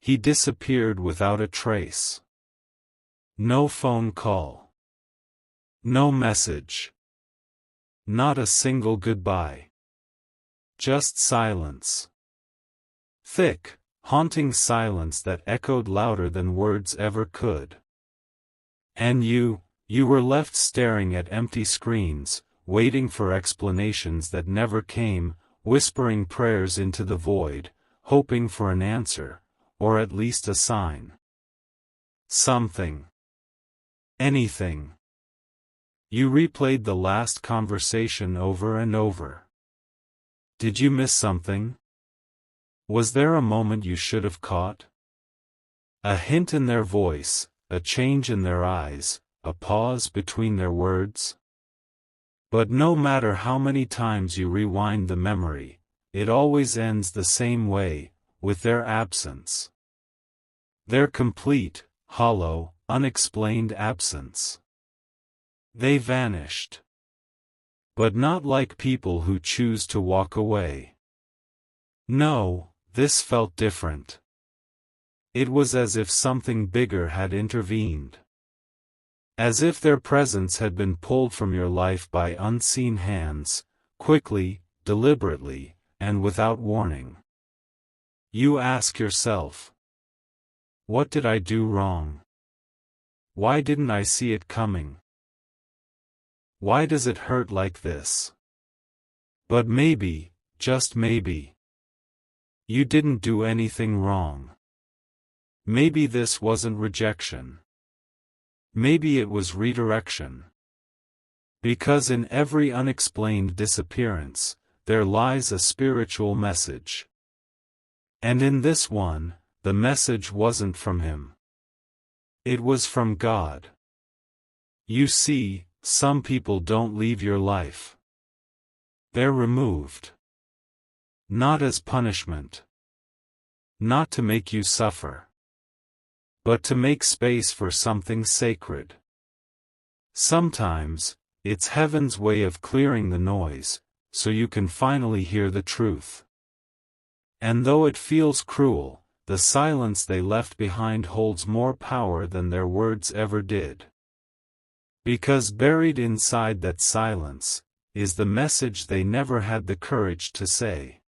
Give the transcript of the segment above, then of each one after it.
He disappeared without a trace. No phone call. No message. Not a single goodbye. Just silence. Thick, haunting silence that echoed louder than words ever could. And you were left staring at empty screens, waiting for explanations that never came, whispering prayers into the void, hoping for an answer, or at least a sign. Something. Anything. You replayed the last conversation over and over. Did you miss something? Was there a moment you should have caught? A hint in their voice, a change in their eyes, a pause between their words? But no matter how many times you rewind the memory, it always ends the same way, with their absence. Their complete, hollow, unexplained absence. They vanished. But not like people who choose to walk away. No, this felt different. It was as if something bigger had intervened. As if their presence had been pulled from your life by unseen hands, quickly, deliberately, and without warning. You ask yourself, what did I do wrong? Why didn't I see it coming? Why does it hurt like this? But maybe, just maybe, you didn't do anything wrong. Maybe this wasn't rejection. Maybe it was redirection. Because in every unexplained disappearance, there lies a spiritual message. And in this one, the message wasn't from him. It was from God. You see, some people don't leave your life. They're removed. Not as punishment. Not to make you suffer. But to make space for something sacred. Sometimes, it's heaven's way of clearing the noise, so you can finally hear the truth. And though it feels cruel, the silence they left behind holds more power than their words ever did. Because buried inside that silence, is the message they never had the courage to say.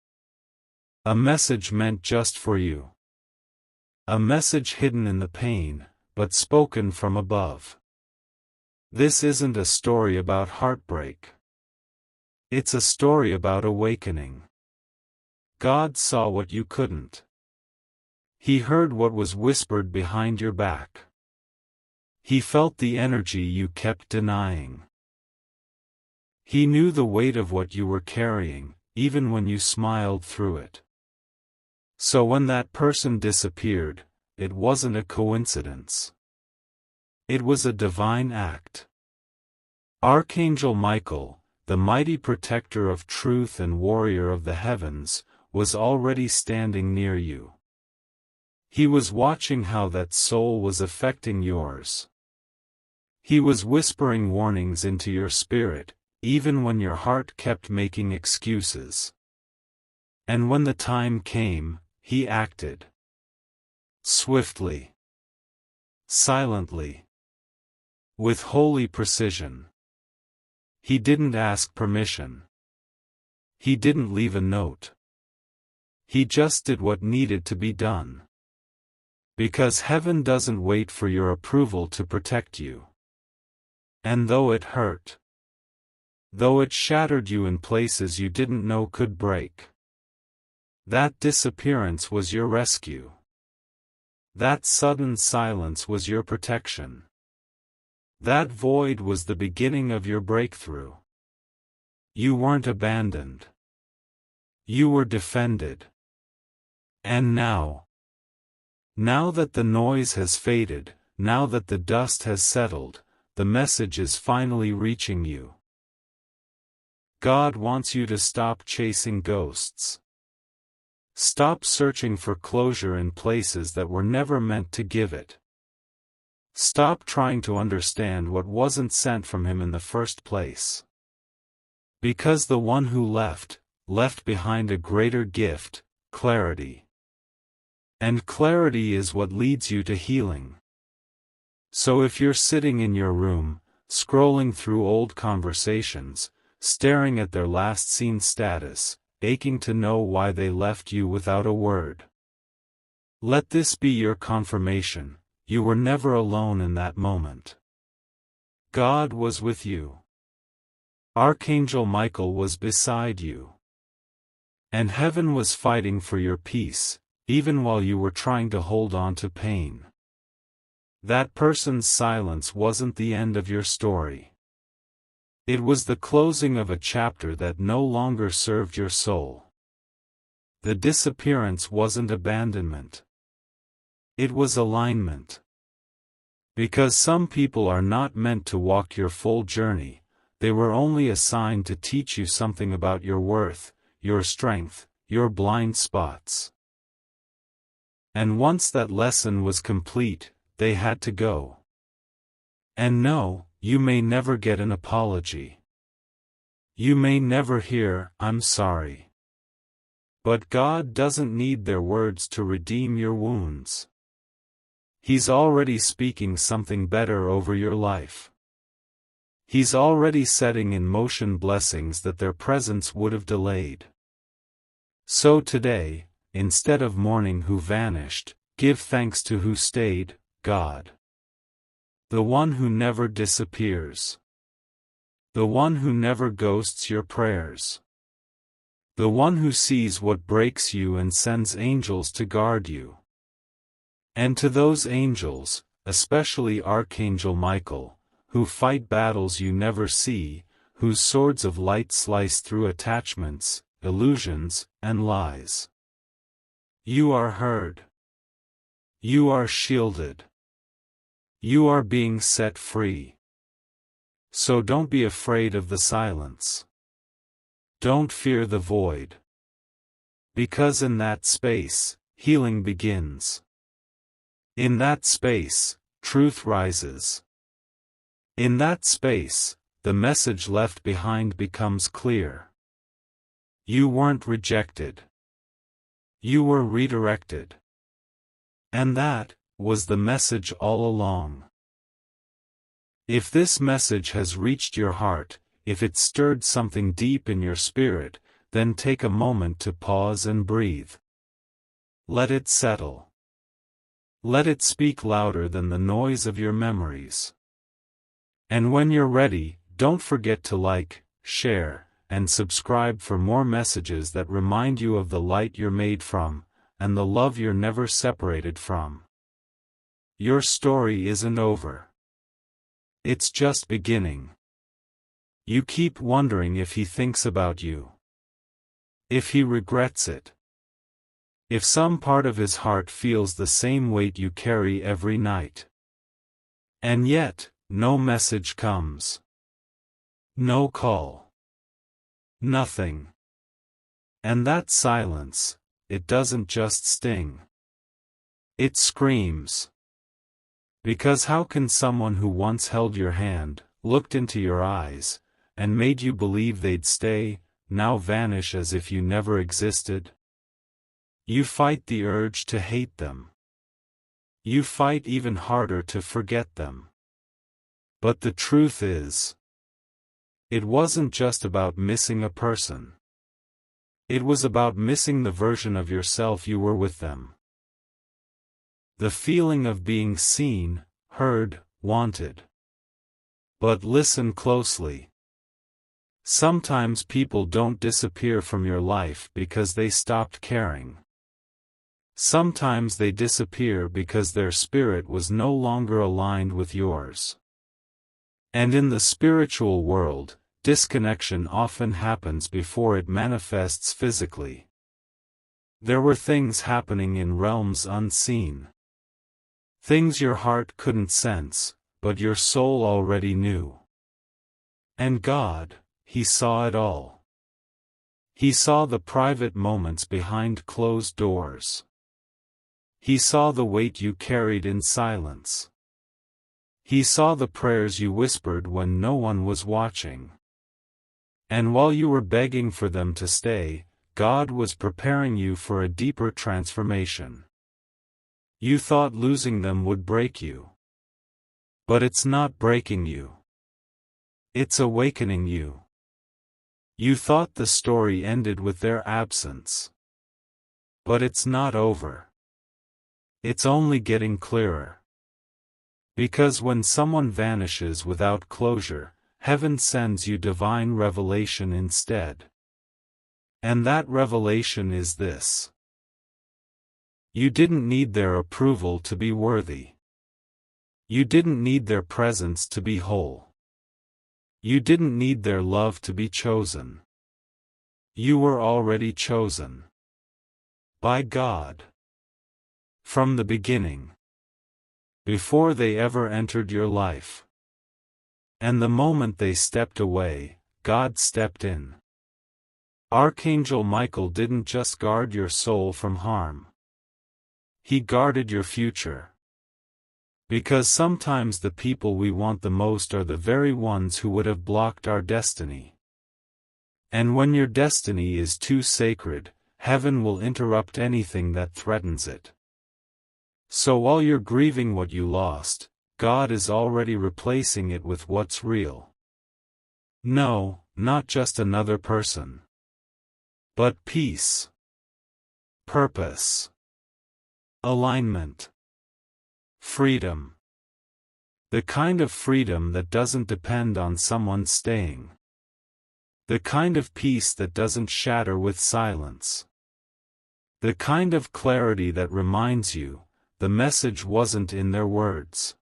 A message meant just for you. A message hidden in the pain, but spoken from above. This isn't a story about heartbreak. It's a story about awakening. God saw what you couldn't. He heard what was whispered behind your back. He felt the energy you kept denying. He knew the weight of what you were carrying, even when you smiled through it. So when that person disappeared, it wasn't a coincidence. It was a divine act. Archangel Michael, the mighty protector of truth and warrior of the heavens, was already standing near you. He was watching how that soul was affecting yours. He was whispering warnings into your spirit, even when your heart kept making excuses. And when the time came, he acted. Swiftly. Silently. With holy precision. He didn't ask permission. He didn't leave a note. He just did what needed to be done. Because heaven doesn't wait for your approval to protect you. And though it hurt, though it shattered you in places you didn't know could break, that disappearance was your rescue. That sudden silence was your protection. That void was the beginning of your breakthrough. You weren't abandoned. You were defended. And now that the noise has faded, now that the dust has settled, the message is finally reaching you. God wants you to stop chasing ghosts. Stop searching for closure in places that were never meant to give it. Stop trying to understand what wasn't sent from him in the first place. Because the one who left behind a greater gift, clarity. And clarity is what leads you to healing. So if you're sitting in your room, scrolling through old conversations, staring at their last seen status, aching to know why they left you without a word, let this be your confirmation: you were never alone in that moment. God was with you. Archangel Michael was beside you. And heaven was fighting for your peace, even while you were trying to hold on to pain. That person's silence wasn't the end of your story. It was the closing of a chapter that no longer served your soul. The disappearance wasn't abandonment. It was alignment. Because some people are not meant to walk your full journey, they were only assigned to teach you something about your worth, your strength, your blind spots. And once that lesson was complete, they had to go. And no, you may never get an apology. You may never hear, "I'm sorry." But God doesn't need their words to redeem your wounds. He's already speaking something better over your life. He's already setting in motion blessings that their presence would have delayed. So today, instead of mourning who vanished, give thanks to who stayed, God. The one who never disappears. The one who never ghosts your prayers. The one who sees what breaks you and sends angels to guard you. And to those angels, especially Archangel Michael, who fight battles you never see, whose swords of light slice through attachments, illusions, and lies. You are heard. You are shielded. You are being set free. So don't be afraid of the silence. Don't fear the void. Because in that space, healing begins. In that space, truth rises. In that space, the message left behind becomes clear. You weren't rejected. You were redirected. And that was the message all along. If this message has reached your heart, if it stirred something deep in your spirit, then take a moment to pause and breathe. Let it settle. Let it speak louder than the noise of your memories. And when you're ready, don't forget to like, share, and subscribe for more messages that remind you of the light you're made from, and the love you're never separated from. Your story isn't over. It's just beginning. You keep wondering if he thinks about you. If he regrets it. If some part of his heart feels the same weight you carry every night. And yet, no message comes. No call. Nothing. And that silence, it doesn't just sting. It screams. Because how can someone who once held your hand, looked into your eyes, and made you believe they'd stay, now vanish as if you never existed? You fight the urge to hate them. You fight even harder to forget them. But the truth is, it wasn't just about missing a person. It was about missing the version of yourself you were with them. The feeling of being seen, heard, wanted. But listen closely. Sometimes people don't disappear from your life because they stopped caring. Sometimes they disappear because their spirit was no longer aligned with yours. And in the spiritual world, disconnection often happens before it manifests physically. There were things happening in realms unseen. Things your heart couldn't sense, but your soul already knew. And God, He saw it all. He saw the private moments behind closed doors. He saw the weight you carried in silence. He saw the prayers you whispered when no one was watching. And while you were begging for them to stay, God was preparing you for a deeper transformation. You thought losing them would break you. But it's not breaking you. It's awakening you. You thought the story ended with their absence. But it's not over. It's only getting clearer. Because when someone vanishes without closure, heaven sends you divine revelation instead. And that revelation is this. You didn't need their approval to be worthy. You didn't need their presence to be whole. You didn't need their love to be chosen. You were already chosen. By God. From the beginning. Before they ever entered your life. And the moment they stepped away, God stepped in. Archangel Michael didn't just guard your soul from harm. He guarded your future. Because sometimes the people we want the most are the very ones who would have blocked our destiny. And when your destiny is too sacred, heaven will interrupt anything that threatens it. So while you're grieving what you lost, God is already replacing it with what's real. No, not just another person. But peace. Purpose. Alignment. Freedom. The kind of freedom that doesn't depend on someone staying. The kind of peace that doesn't shatter with silence. The kind of clarity that reminds you, the message wasn't in their words.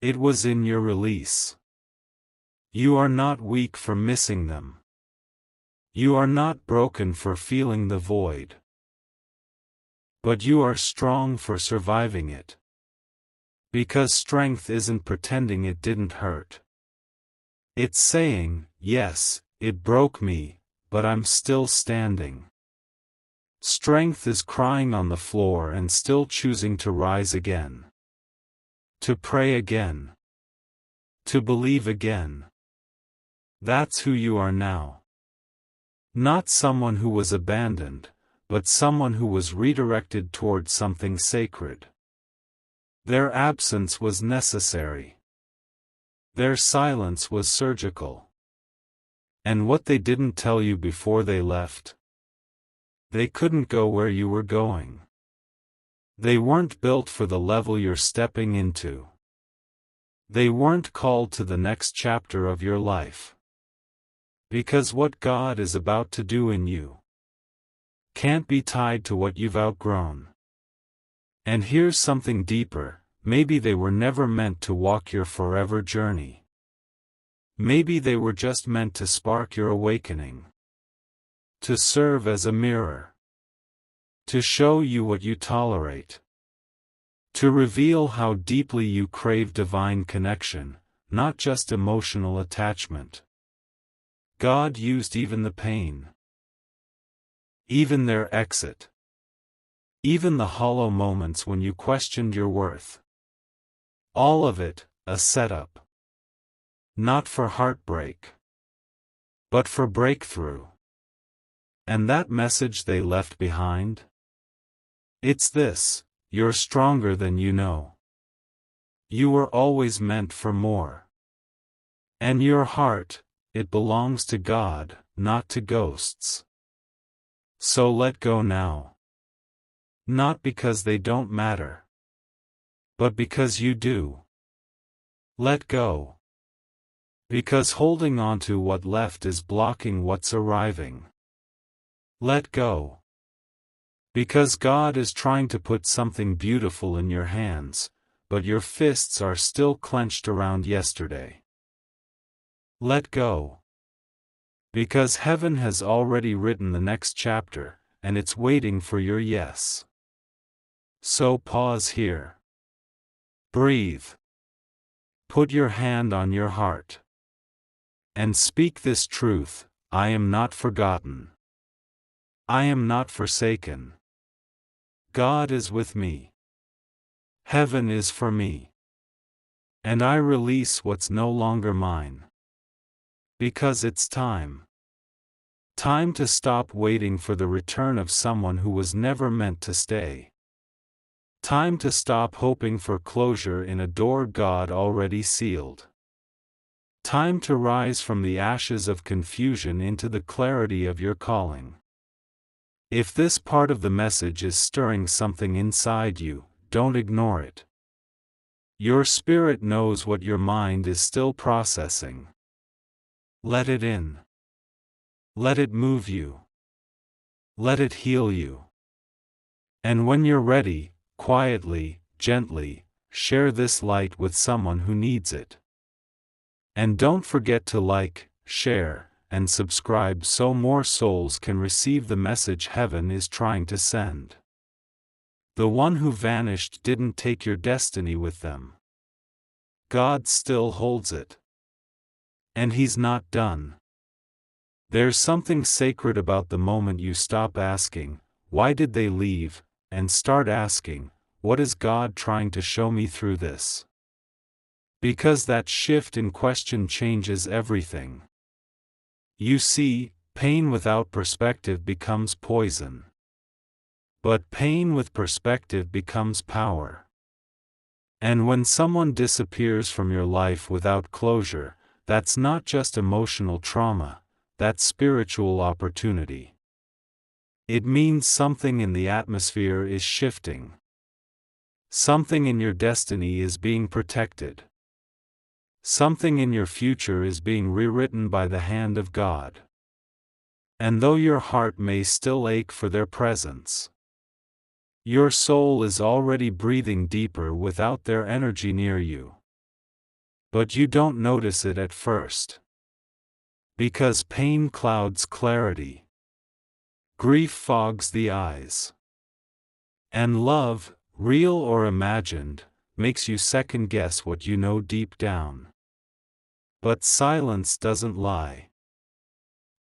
It was in your release. You are not weak for missing them. You are not broken for feeling the void. But you are strong for surviving it. Because strength isn't pretending it didn't hurt. It's saying, yes, it broke me, but I'm still standing. Strength is crying on the floor and still choosing to rise again. To pray again. To believe again. That's who you are now. Not someone who was abandoned, but someone who was redirected toward something sacred. Their absence was necessary. Their silence was surgical. And what they didn't tell you before they left? They couldn't go where you were going. They weren't built for the level you're stepping into. They weren't called to the next chapter of your life. Because what God is about to do in you can't be tied to what you've outgrown. And here's something deeper, maybe they were never meant to walk your forever journey. Maybe they were just meant to spark your awakening. To serve as a mirror. To show you what you tolerate. To reveal how deeply you crave divine connection, not just emotional attachment. God used even the pain. Even their exit. Even the hollow moments when you questioned your worth. All of it, a setup. Not for heartbreak. But for breakthrough. And that message they left behind? It's this: you're stronger than you know. You were always meant for more. And your heart, it belongs to God, not to ghosts. So let go now. Not because they don't matter. But because you do. Let go. Because holding on to what left is blocking what's arriving. Let go. Because God is trying to put something beautiful in your hands, but your fists are still clenched around yesterday. Let go. Because heaven has already written the next chapter, and it's waiting for your yes. So pause here. Breathe. Put your hand on your heart. And speak this truth: I am not forgotten. I am not forsaken. God is with me. Heaven is for me. And I release what's no longer mine. Because it's time. Time to stop waiting for the return of someone who was never meant to stay. Time to stop hoping for closure in a door God already sealed. Time to rise from the ashes of confusion into the clarity of your calling. If this part of the message is stirring something inside you, don't ignore it. Your spirit knows what your mind is still processing. Let it in. Let it move you. Let it heal you. And when you're ready, quietly, gently, share this light with someone who needs it. And don't forget to like, share, and subscribe so more souls can receive the message heaven is trying to send. The one who vanished didn't take your destiny with them. God still holds it. And He's not done. There's something sacred about the moment you stop asking, "Why did they leave?" and start asking, "What is God trying to show me through this?" Because that shift in question changes everything. You see, pain without perspective becomes poison. But pain with perspective becomes power. And when someone disappears from your life without closure, that's not just emotional trauma, that's spiritual opportunity. It means something in the atmosphere is shifting. Something in your destiny is being protected. Something in your future is being rewritten by the hand of God. And though your heart may still ache for their presence, your soul is already breathing deeper without their energy near you. But you don't notice it at first. Because pain clouds clarity. Grief fogs the eyes. And love, real or imagined, makes you second-guess what you know deep down. But silence doesn't lie.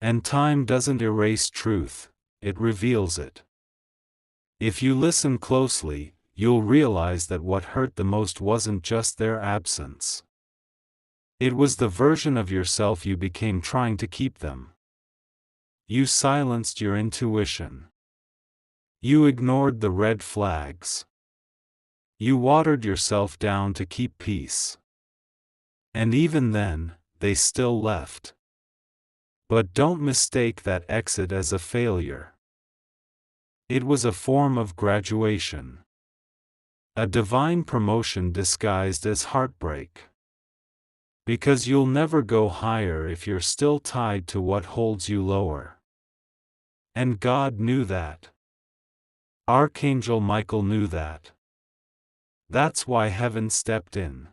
And time doesn't erase truth, it reveals it. If you listen closely, you'll realize that what hurt the most wasn't just their absence. It was the version of yourself you became trying to keep them. You silenced your intuition. You ignored the red flags. You watered yourself down to keep peace. And even then, they still left. But don't mistake that exit as a failure. It was a form of graduation. A divine promotion disguised as heartbreak. Because you'll never go higher if you're still tied to what holds you lower. And God knew that. Archangel Michael knew that. That's why heaven stepped in.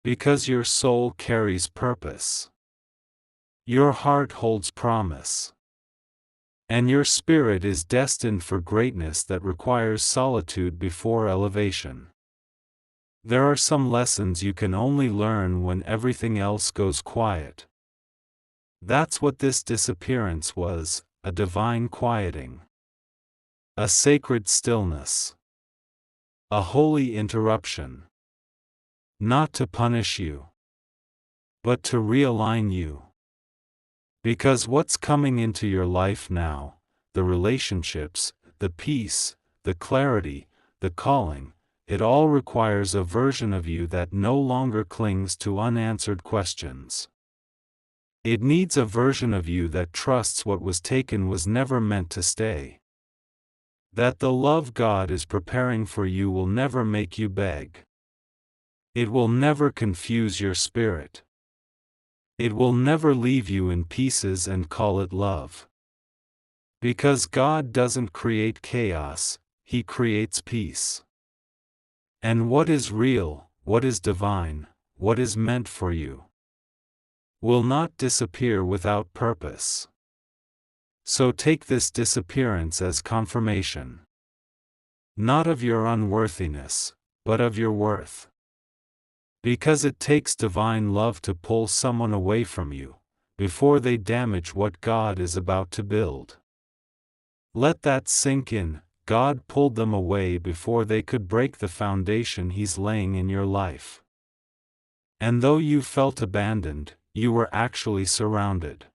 Because your soul carries purpose. Your heart holds promise. And your spirit is destined for greatness that requires solitude before elevation. There are some lessons you can only learn when everything else goes quiet. That's what this disappearance was, a divine quieting. A sacred stillness. A holy interruption. Not to punish you, but to realign you. Because what's coming into your life now, the relationships, the peace, the clarity, the calling, it all requires a version of you that no longer clings to unanswered questions. It needs a version of you that trusts what was taken was never meant to stay. That the love God is preparing for you will never make you beg. It will never confuse your spirit. It will never leave you in pieces and call it love. Because God doesn't create chaos, He creates peace. And what is real, what is divine, what is meant for you, will not disappear without purpose. So take this disappearance as confirmation. Not of your unworthiness, but of your worth. Because it takes divine love to pull someone away from you, before they damage what God is about to build. Let that sink in. God pulled them away before they could break the foundation He's laying in your life. And though you felt abandoned, you were actually surrounded.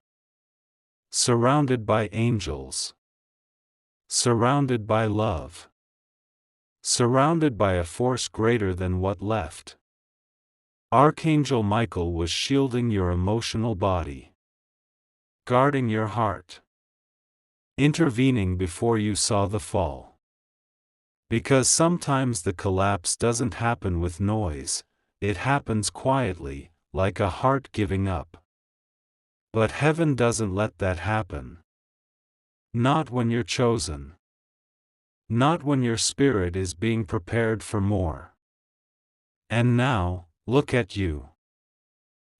Surrounded by angels. Surrounded by love. surrounded by a force greater than what left. Archangel Michael was shielding your emotional body, guarding your heart, intervening before you saw the fall. Because sometimes the collapse doesn't happen with noise, it happens quietly, like a heart giving up. But heaven doesn't let that happen. Not when you're chosen. Not when your spirit is being prepared for more. And now, look at you.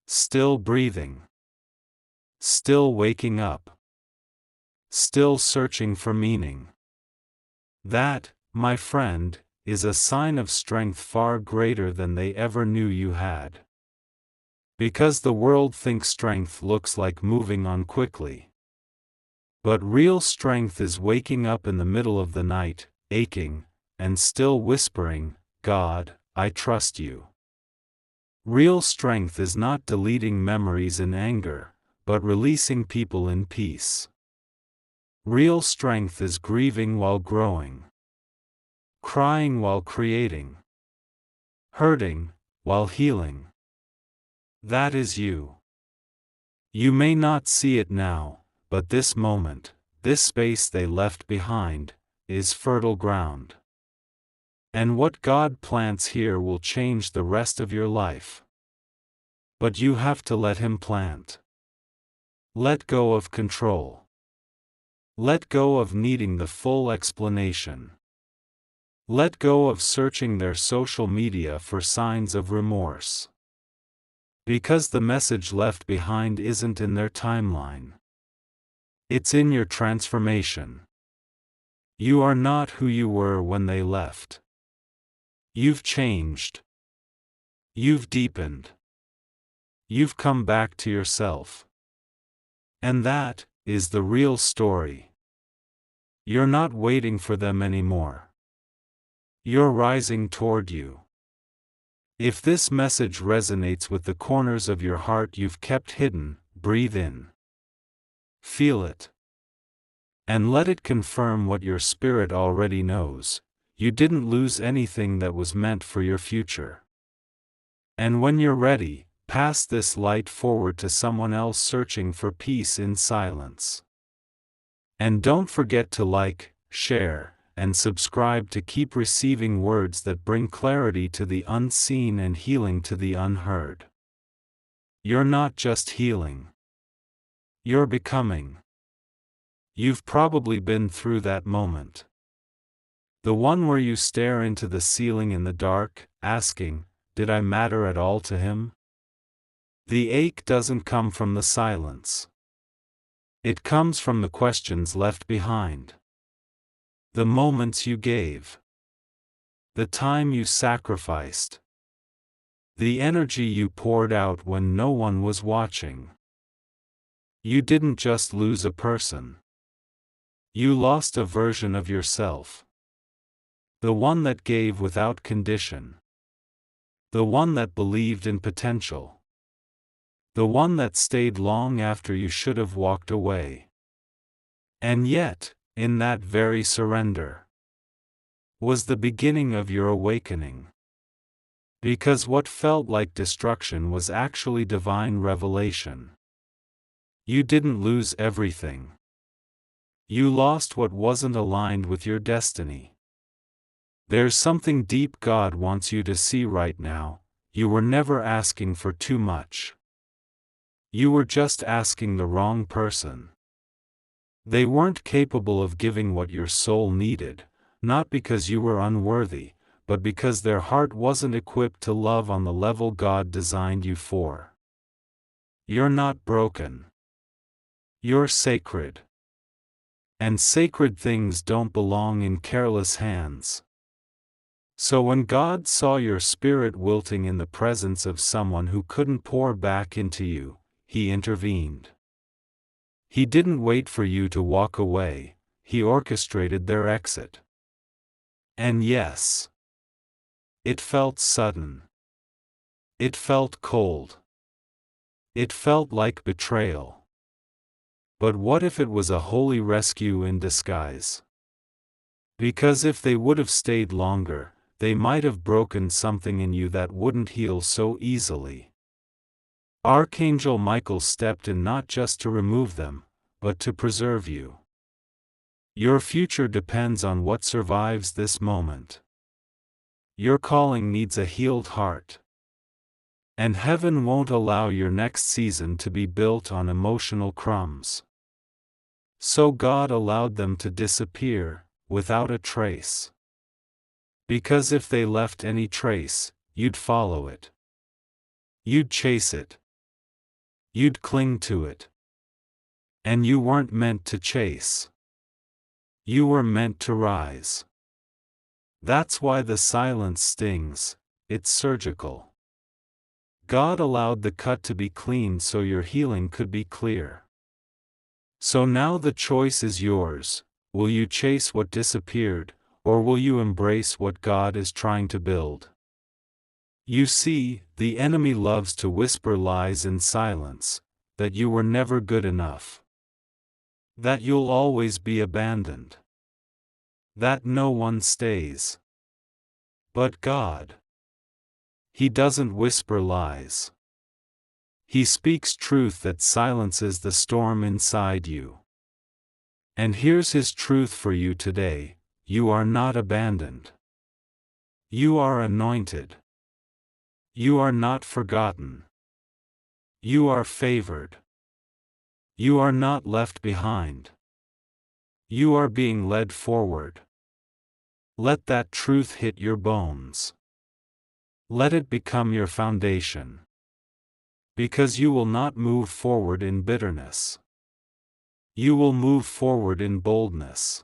Still breathing. Still waking up. Still searching for meaning. That, my friend, is a sign of strength far greater than they ever knew you had. Because the world thinks strength looks like moving on quickly. But real strength is waking up in the middle of the night, aching, and still whispering, "God, I trust you." Real strength is not deleting memories in anger, but releasing people in peace. Real strength is grieving while growing. Crying while creating. Hurting while healing. That is you. You may not see it now, but this moment, this space they left behind, is fertile ground. And what God plants here will change the rest of your life. But you have to let Him plant. Let go of control. Let go of needing the full explanation. Let go of searching their social media for signs of remorse. Because the message left behind isn't in their timeline. It's in your transformation. You are not who you were when they left. You've changed. You've deepened. You've come back to yourself. And that is the real story. You're not waiting for them anymore. You're rising toward you. If this message resonates with the corners of your heart you've kept hidden, breathe in. Feel it. And let it confirm what your spirit already knows. You didn't lose anything that was meant for your future. And when you're ready, pass this light forward to someone else searching for peace in silence. And don't forget to like, share, and subscribe to keep receiving words that bring clarity to the unseen and healing to the unheard. You're not just healing. You're becoming. You've probably been through that moment. The one where you stare into the ceiling in the dark, asking, "Did I matter at all to him?" The ache doesn't come from the silence. It comes from the questions left behind. The moments you gave. The time you sacrificed. The energy you poured out when no one was watching. You didn't just lose a person. You lost a version of yourself. The one that gave without condition. The one that believed in potential. The one that stayed long after you should have walked away. And yet, in that very surrender, was the beginning of your awakening. Because what felt like destruction was actually divine revelation. You didn't lose everything. You lost what wasn't aligned with your destiny. There's something deep God wants you to see right now. You were never asking for too much. You were just asking the wrong person. They weren't capable of giving what your soul needed, not because you were unworthy, but because their heart wasn't equipped to love on the level God designed you for. You're not broken. You're sacred. And sacred things don't belong in careless hands. So when God saw your spirit wilting in the presence of someone who couldn't pour back into you, He intervened. He didn't wait for you to walk away, He orchestrated their exit. And yes, it felt sudden. It felt cold. It felt like betrayal. But what if it was a holy rescue in disguise? Because if they would have stayed longer, they might have broken something in you that wouldn't heal so easily. Archangel Michael stepped in not just to remove them, but to preserve you. Your future depends on what survives this moment. Your calling needs a healed heart. And heaven won't allow your next season to be built on emotional crumbs. So God allowed them to disappear, without a trace. Because if they left any trace, you'd follow it. You'd chase it. You'd cling to it. And you weren't meant to chase. You were meant to rise. That's why the silence stings, it's surgical. God allowed the cut to be clean so your healing could be clear. So now the choice is yours. Will you chase what disappeared, or will you embrace what God is trying to build? You see, the enemy loves to whisper lies in silence, that you were never good enough. That you'll always be abandoned. That no one stays. But God. He doesn't whisper lies. He speaks truth that silences the storm inside you. And here's His truth for you today: you are not abandoned. You are anointed. You are not forgotten. You are favored. You are not left behind. You are being led forward. Let that truth hit your bones. Let it become your foundation. Because you will not move forward in bitterness. You will move forward in boldness.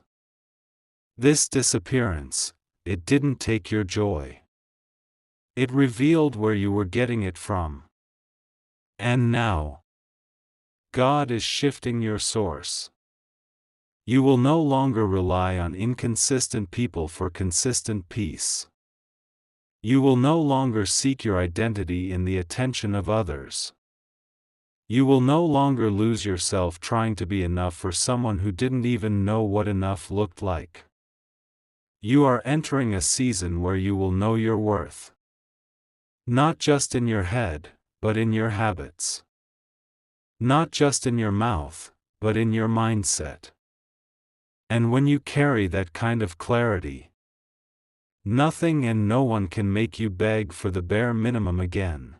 This disappearance, it didn't take your joy. It revealed where you were getting it from. And now, God is shifting your source. You will no longer rely on inconsistent people for consistent peace. You will no longer seek your identity in the attention of others. You will no longer lose yourself trying to be enough for someone who didn't even know what enough looked like. You are entering a season where you will know your worth. Not just in your head, but in your habits. Not just in your mouth, but in your mindset. And when you carry that kind of clarity, nothing and no one can make you beg for the bare minimum again.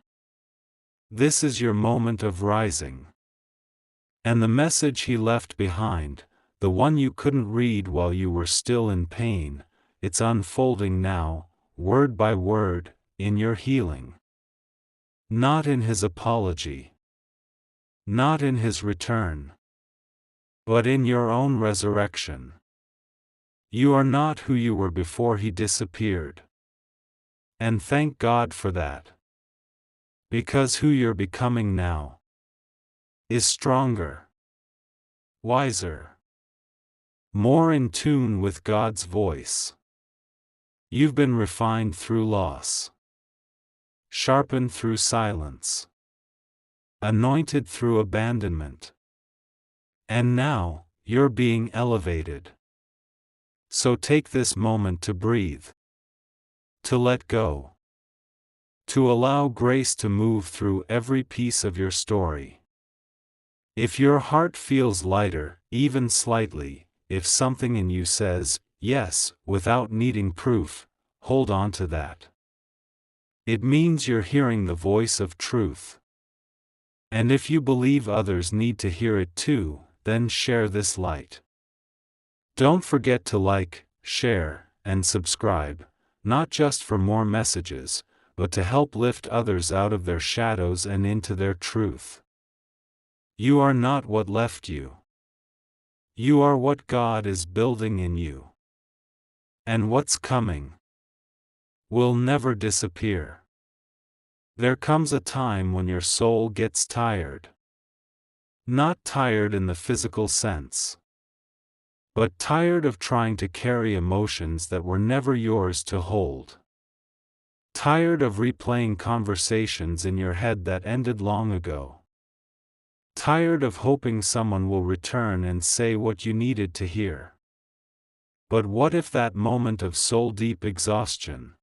This is your moment of rising. And the message He left behind, the one you couldn't read while you were still in pain, it's unfolding now, word by word, in your healing. Not in His apology. Not in His return. But in your own resurrection. You are not who you were before He disappeared. And thank God for that. Because who you're becoming now is stronger, wiser, more in tune with God's voice. You've been refined through loss, sharpened through silence, anointed through abandonment. And now, you're being elevated. So take this moment to breathe, to let go, to allow grace to move through every piece of your story. If your heart feels lighter, even slightly, if something in you says, yes, without needing proof, hold on to that. It means you're hearing the voice of truth. And if you believe others need to hear it too, then share this light. Don't forget to like, share, and subscribe, not just for more messages, but to help lift others out of their shadows and into their truth. You are not what left you. You are what God is building in you. And what's coming will never disappear. There comes a time when your soul gets tired. Not tired in the physical sense, but tired of trying to carry emotions that were never yours to hold. Tired of replaying conversations in your head that ended long ago. Tired of hoping someone will return and say what you needed to hear. But what if that moment of soul-deep exhaustion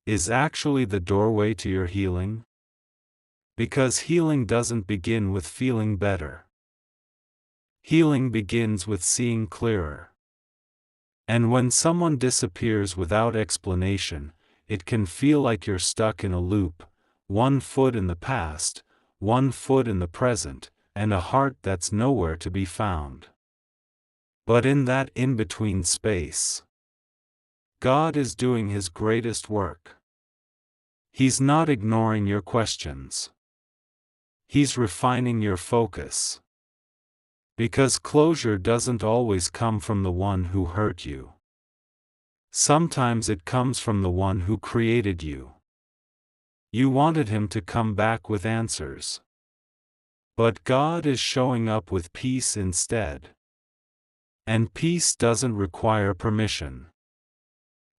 is actually the doorway to your healing? Because healing doesn't begin with feeling better. Healing begins with seeing clearer. And when someone disappears without explanation, it can feel like you're stuck in a loop, one foot in the past, one foot in the present, and a heart that's nowhere to be found. But in that in-between space, God is doing His greatest work. He's not ignoring your questions. He's refining your focus. Because closure doesn't always come from the one who hurt you. Sometimes it comes from the one who created you. You wanted him to come back with answers. But God is showing up with peace instead. And peace doesn't require permission.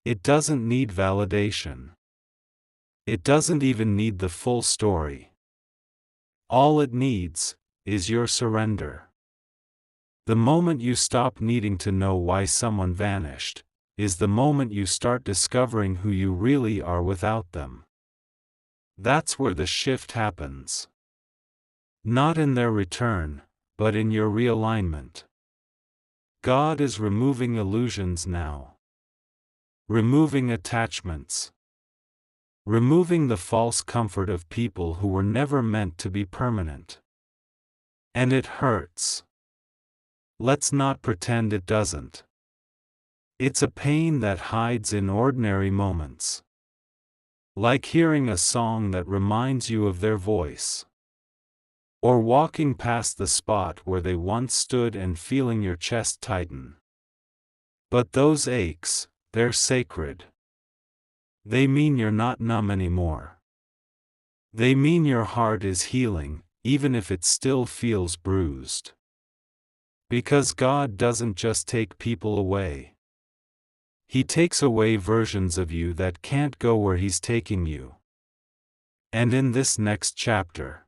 It doesn't need validation. It doesn't even need the full story. All it needs is your surrender. The moment you stop needing to know why someone vanished, is the moment you start discovering who you really are without them. That's where the shift happens. Not in their return, but in your realignment. God is removing illusions now. Removing attachments. Removing the false comfort of people who were never meant to be permanent. And it hurts. Let's not pretend it doesn't. It's a pain that hides in ordinary moments. Like hearing a song that reminds you of their voice. Or walking past the spot where they once stood and feeling your chest tighten. But those aches, they're sacred. They mean you're not numb anymore. They mean your heart is healing, even if it still feels bruised. Because God doesn't just take people away. He takes away versions of you that can't go where He's taking you. And in this next chapter,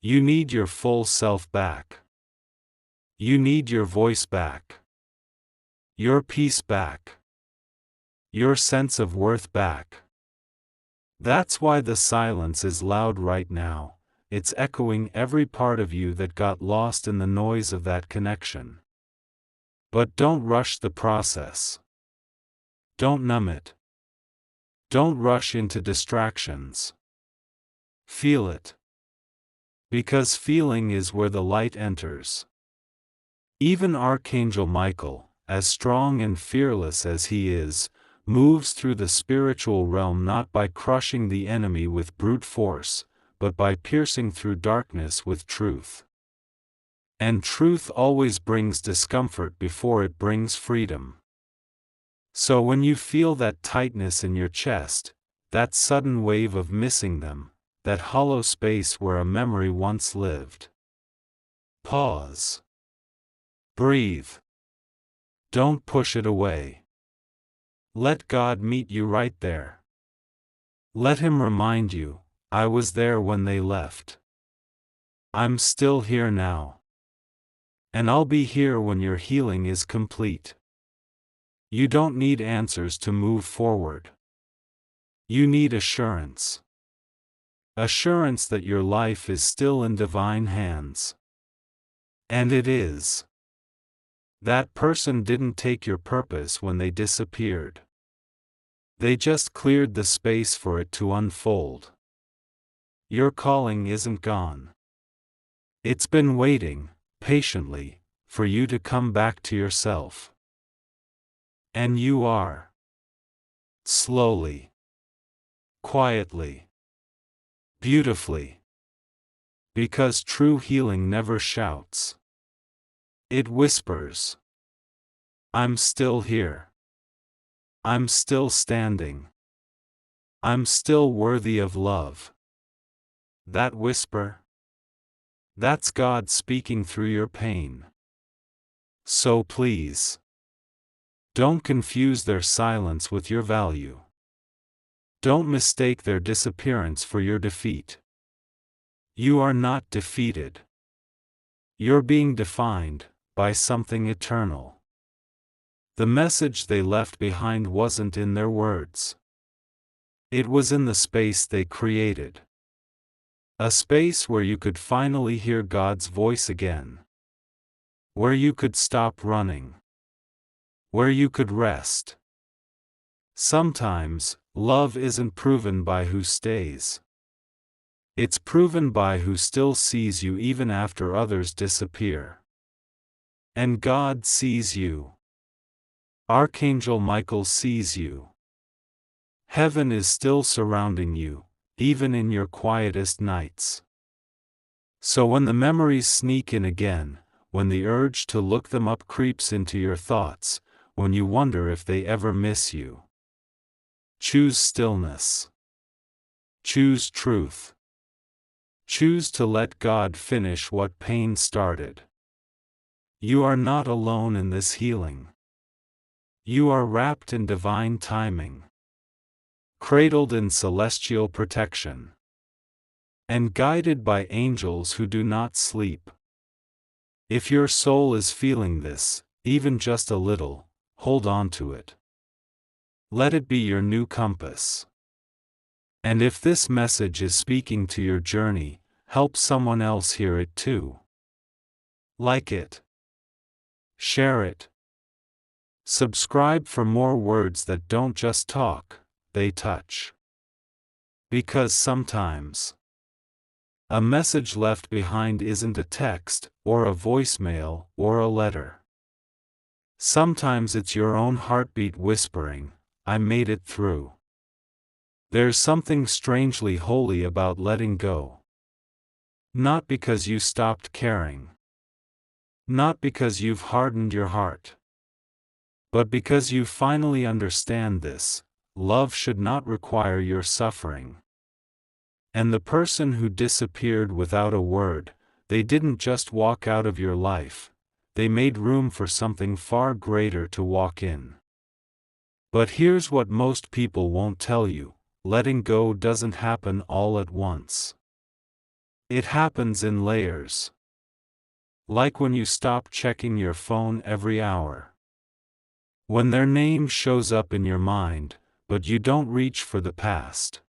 you need your full self back. You need your voice back. Your peace back. Your sense of worth back. That's why the silence is loud right now. It's echoing every part of you that got lost in the noise of that connection. But don't rush the process. Don't numb it. Don't rush into distractions. Feel it. Because feeling is where the light enters. Even Archangel Michael, as strong and fearless as he is, moves through the spiritual realm not by crushing the enemy with brute force, but by piercing through darkness with truth. And truth always brings discomfort before it brings freedom. So when you feel that tightness in your chest, that sudden wave of missing them, that hollow space where a memory once lived, pause. Breathe. Don't push it away. Let God meet you right there. Let Him remind you, I was there when they left. I'm still here now. And I'll be here when your healing is complete. You don't need answers to move forward. You need assurance. Assurance that your life is still in divine hands. And it is. That person didn't take your purpose when they disappeared. They just cleared the space for it to unfold. Your calling isn't gone. It's been waiting, patiently, for you to come back to yourself. And you are. Slowly. Quietly. Beautifully. Because true healing never shouts. It whispers. I'm still here. I'm still standing. I'm still worthy of love. That whisper? That's God speaking through your pain. So please, don't confuse their silence with your value. Don't mistake their disappearance for your defeat. You are not defeated. You're being defined by something eternal. The message they left behind wasn't in their words. It was in the space they created. A space where you could finally hear God's voice again. Where you could stop running. Where you could rest. Sometimes, love isn't proven by who stays. It's proven by who still sees you even after others disappear. And God sees you. Archangel Michael sees you. Heaven is still surrounding you, even in your quietest nights. So when the memories sneak in again, when the urge to look them up creeps into your thoughts, when you wonder if they ever miss you, choose stillness. Choose truth. Choose to let God finish what pain started. You are not alone in this healing. You are wrapped in divine timing, cradled in celestial protection, and guided by angels who do not sleep. If your soul is feeling this, even just a little, hold on to it. Let it be your new compass. And if this message is speaking to your journey, help someone else hear it too. Like it. Share it. Subscribe for more words that don't just talk, they touch. Because sometimes, a message left behind isn't a text, or a voicemail, or a letter. Sometimes it's your own heartbeat whispering, "I made it through." There's something strangely holy about letting go. Not because you stopped caring. Not because you've hardened your heart. But because you finally understand this, love should not require your suffering. And the person who disappeared without a word, they didn't just walk out of your life, they made room for something far greater to walk in. But here's what most people won't tell you: letting go doesn't happen all at once. It happens in layers. Like when you stop checking your phone every hour. When their name shows up in your mind, but you don't reach for the past.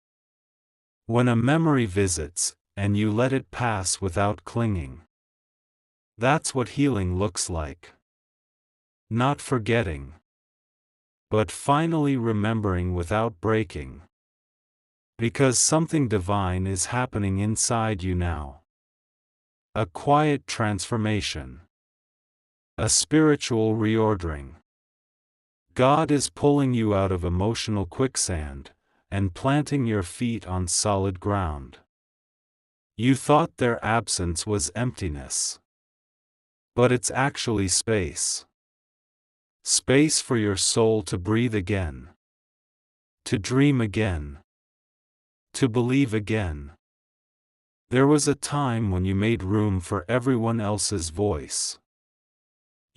When a memory visits, and you let it pass without clinging. That's what healing looks like. Not forgetting, but finally remembering without breaking. Because something divine is happening inside you now. A quiet transformation. A spiritual reordering. God is pulling you out of emotional quicksand, and planting your feet on solid ground. You thought their absence was emptiness. But it's actually space. Space for your soul to breathe again. To dream again. To believe again. There was a time when you made room for everyone else's voice.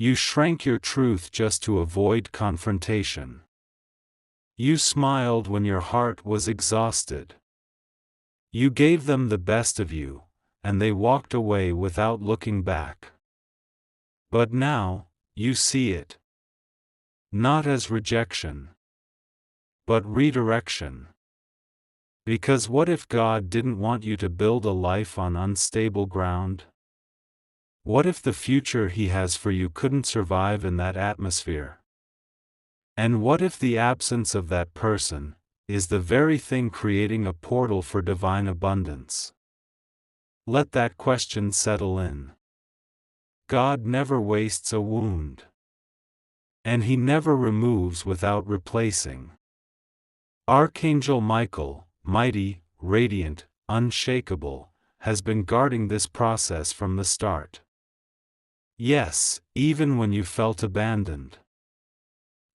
You shrank your truth just to avoid confrontation. You smiled when your heart was exhausted. You gave them the best of you, and they walked away without looking back. But now, you see it. Not as rejection, but redirection. Because what if God didn't want you to build a life on unstable ground? What if the future He has for you couldn't survive in that atmosphere? And what if the absence of that person is the very thing creating a portal for divine abundance? Let that question settle in. God never wastes a wound. And He never removes without replacing. Archangel Michael, mighty, radiant, unshakable, has been guarding this process from the start. Yes, even when you felt abandoned.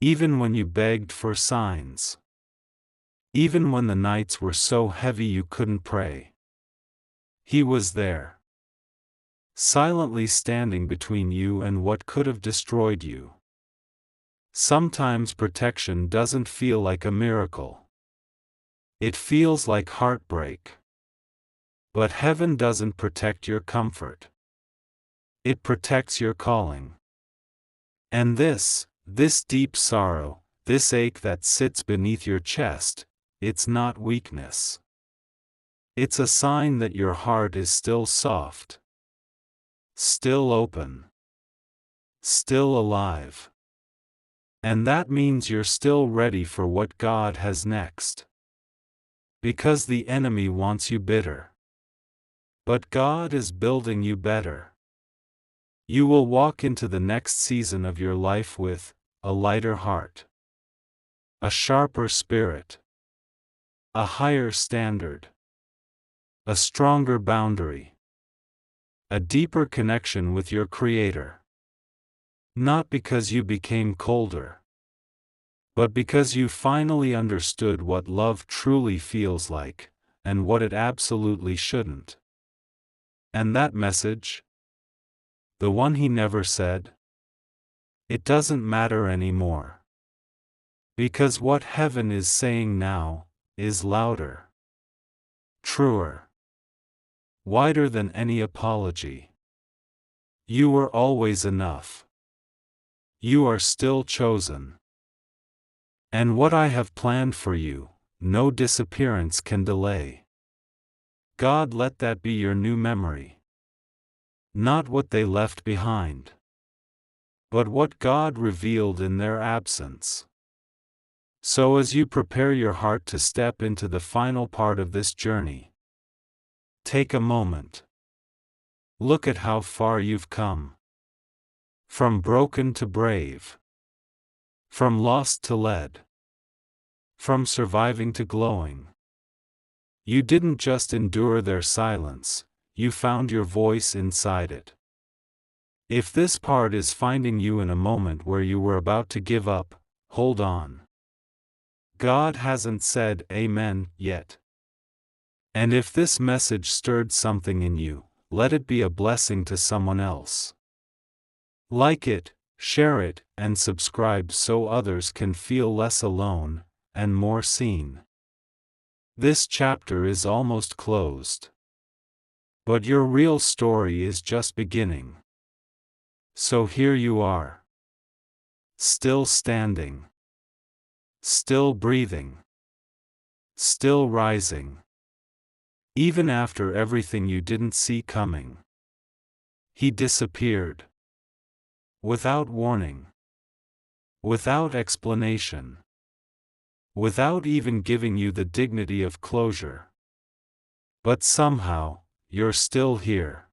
Even when you begged for signs. Even when the nights were so heavy you couldn't pray. He was there. Silently standing between you and what could have destroyed you. Sometimes protection doesn't feel like a miracle. It feels like heartbreak. But heaven doesn't protect your comfort. It protects your calling. And this This deep sorrow, this ache that sits beneath your chest, it's not weakness. It's a sign that your heart is still soft, still open, still alive. And that means you're still ready for what God has next. Because the enemy wants you bitter. But God is building you better. You will walk into the next season of your life with a lighter heart, a sharper spirit, a higher standard, a stronger boundary, a deeper connection with your Creator. Not because you became colder, but because you finally understood what love truly feels like, and what it absolutely shouldn't. And that message? The one he never said? It doesn't matter anymore. Because what heaven is saying now is louder, truer, wider than any apology. You were always enough. You are still chosen. And what I have planned for you, no disappearance can delay. God, let that be your new memory. Not what they left behind, but what God revealed in their absence. So as you prepare your heart to step into the final part of this journey, take a moment. Look at how far you've come. From broken to brave. From lost to led. From surviving to glowing. You didn't just endure their silence, you found your voice inside it. If this part is finding you in a moment where you were about to give up, hold on. God hasn't said amen yet. And if this message stirred something in you, let it be a blessing to someone else. Like it, share it, and subscribe so others can feel less alone, and more seen. This chapter is almost closed. But your real story is just beginning. So here you are. Still standing. Still breathing. Still rising. Even after everything you didn't see coming. He disappeared. Without warning. Without explanation. Without even giving you the dignity of closure. But somehow, you're still here.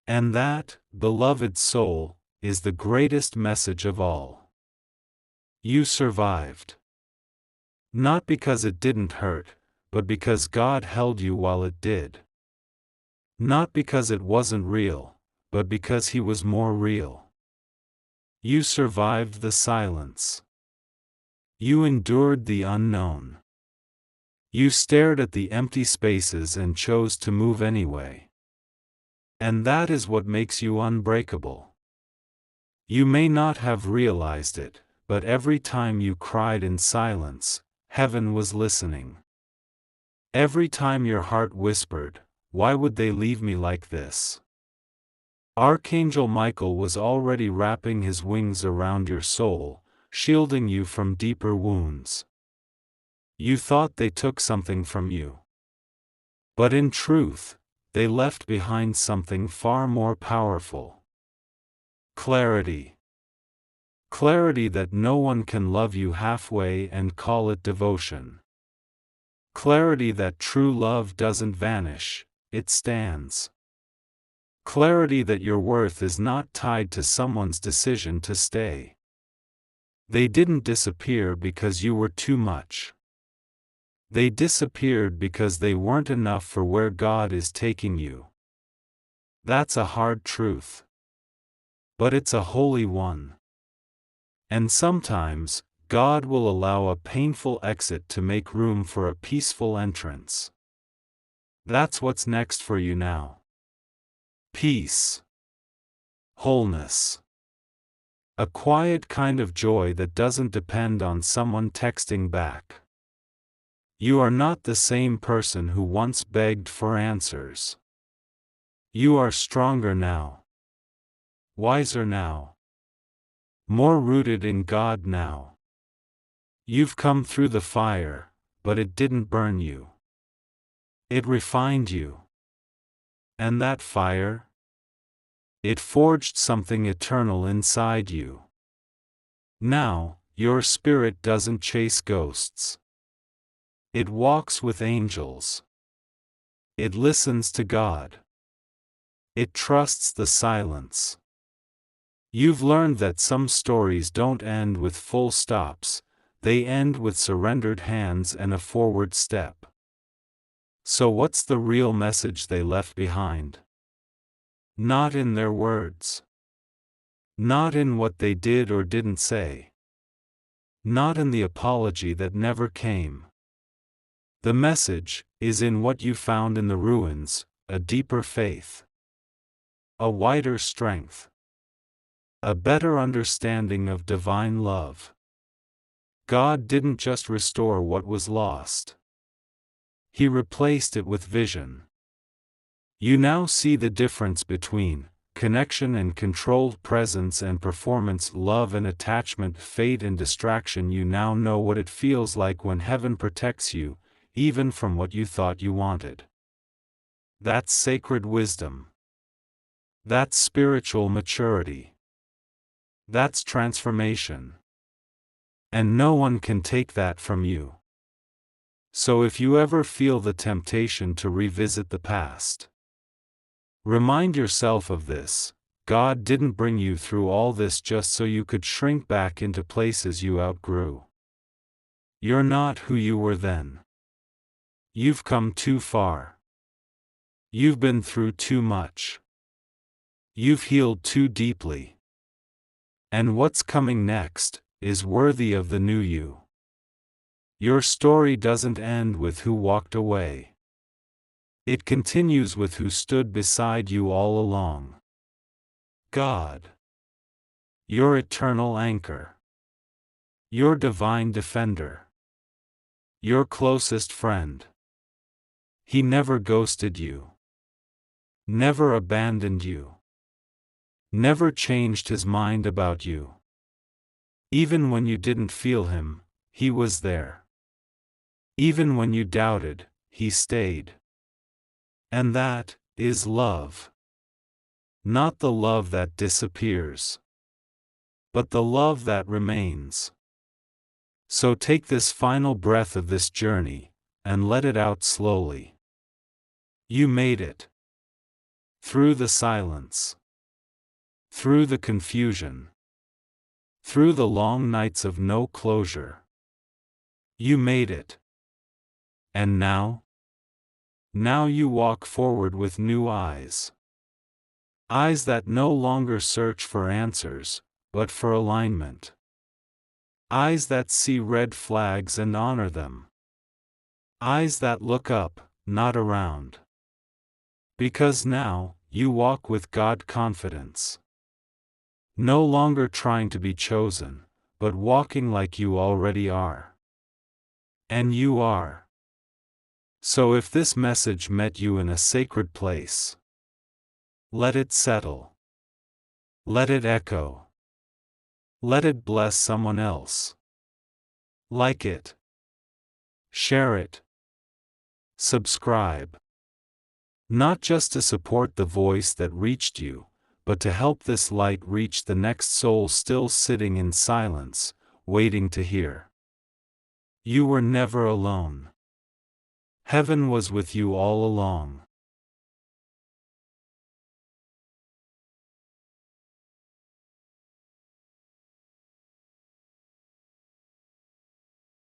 And that, beloved soul, is the greatest message of all. You survived. Not because it didn't hurt, but because God held you while it did. Not because it wasn't real, but because He was more real. You survived the silence. You endured the unknown. You stared at the empty spaces and chose to move anyway. And that is what makes you unbreakable. You may not have realized it, but every time you cried in silence, heaven was listening. Every time your heart whispered, "Why would they leave me like this?" Archangel Michael was already wrapping his wings around your soul, shielding you from deeper wounds. You thought they took something from you. But in truth, they left behind something far more powerful. Clarity. Clarity that no one can love you halfway and call it devotion. Clarity that true love doesn't vanish, it stands. Clarity that your worth is not tied to someone's decision to stay. They didn't disappear because you were too much. They disappeared because they weren't enough for where God is taking you. That's a hard truth. But it's a holy one. And sometimes, God will allow a painful exit to make room for a peaceful entrance. That's what's next for you now. Peace. Wholeness. A quiet kind of joy that doesn't depend on someone texting back. You are not the same person who once begged for answers. You are stronger now. Wiser now. more rooted in God now. You've come through the fire, but it didn't burn you. It refined you. And that fire? It forged something eternal inside you. Now, your spirit doesn't chase ghosts. It walks with angels. It listens to God. It trusts the silence. You've learned that some stories don't end with full stops, they end with surrendered hands and a forward step. So what's the real message they left behind? Not in their words. Not in what they did or didn't say. Not in the apology that never came. The message is in what you found in the ruins, a deeper faith. A wider strength. A better understanding of divine love. God didn't just restore what was lost. He replaced it with vision. You now see the difference between connection and controlled presence and performance, love and attachment, fate and distraction. You now know what it feels like when heaven protects you, even from what you thought you wanted. That's sacred wisdom. That's spiritual maturity. That's transformation. And no one can take that from you. So if you ever feel the temptation to revisit the past, remind yourself of this: God didn't bring you through all this just so you could shrink back into places you outgrew. You're not who you were then. You've come too far. You've been through too much. You've healed too deeply. And what's coming next is worthy of the new you. Your story doesn't end with who walked away. It continues with who stood beside you all along. God. Your eternal anchor. Your divine defender. Your closest friend. He never ghosted you. Never abandoned you. Never changed his mind about you. Even when you didn't feel him, he was there. Even when you doubted, he stayed. And that is love. Not the love that disappears, but the love that remains. So take this final breath of this journey, and let it out slowly. You made it. Through the silence. Through the confusion. Through the long nights of no closure. You made it. And now? Now you walk forward with new eyes. Eyes that no longer search for answers, but for alignment. Eyes that see red flags and honor them. Eyes that look up, not around. Because now, you walk with God confidence. No longer trying to be chosen, but walking like you already are. And you are. So if this message met you in a sacred place, let it settle. Let it echo. Let it bless someone else. Like it. Share it. Subscribe. Not just to support the voice that reached you, but to help this light reach the next soul still sitting in silence, waiting to hear. You were never alone. Heaven was with you all along.